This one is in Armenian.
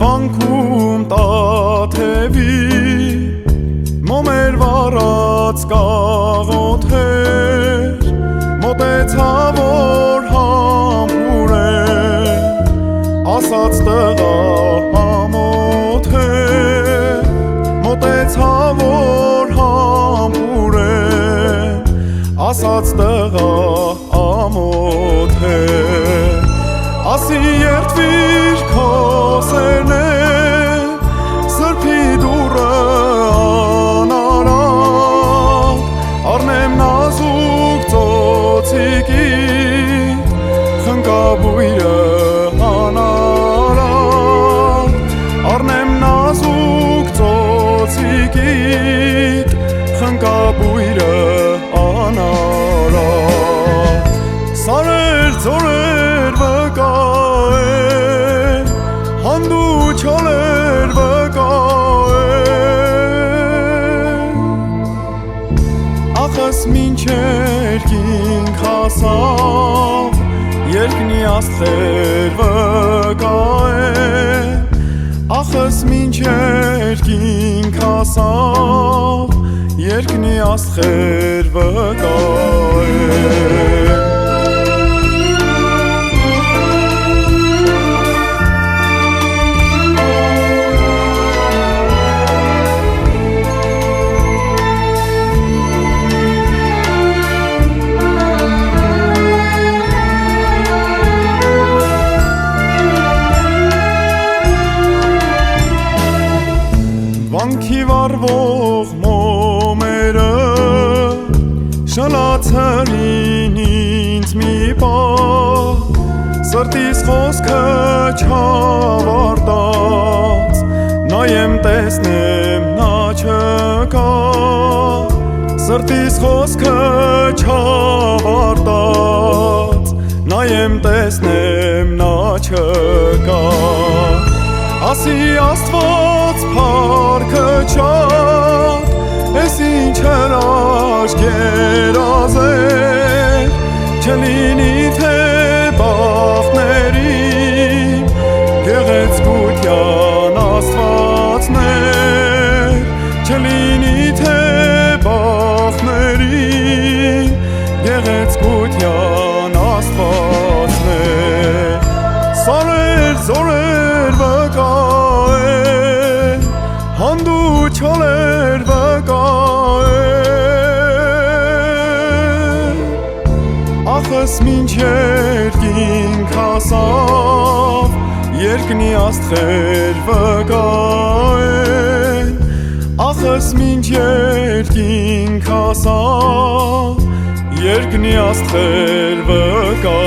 Վանքում տաթևի մոմեր վառած կաղոթեր մոտեցավ որ համբուր է ասաց տղա ամոթ է մոտեցավ որ համբուր է ասաց տղա ամոթ է ասի երդվիր քո սերն է սրբի դուռը անարատ առնեմ նազուկ ծոցիկի խնկաբույրը անարատ առնեմ նազուկ ծոցիկի խնկաբույրը անարատ սարեր ձորեր վկայ հանդու չոլեր վկայ ախս մինչեր կինք հասավ երկնի աստղեր վկայ ախս մինչեր կինք հասավ երկնի աստղեր վկայ Վանքի վառվող մոմերը շլացրին ինձ մի պահ սրտիս խոսքը չավարտած նայեմ տեսնեմ նա չկա սրտիս խոսքը չավարտած նայեմ տեսնեմ նա չկա ասի աստված փառքը չար ես ինչ հրաշք երազեր չլինի թե բախտներին գեղեցկության աստվածներ չլինի թե բախտներին գեղեցկության աստվածներ սարեր զորեր վկայ հանդու չոլեր վկայ ախս մինչեր կինք հասավ երկնի աստղեր վկայ ախս մինչեր կինք հասավ երկնի աստղեր վկայ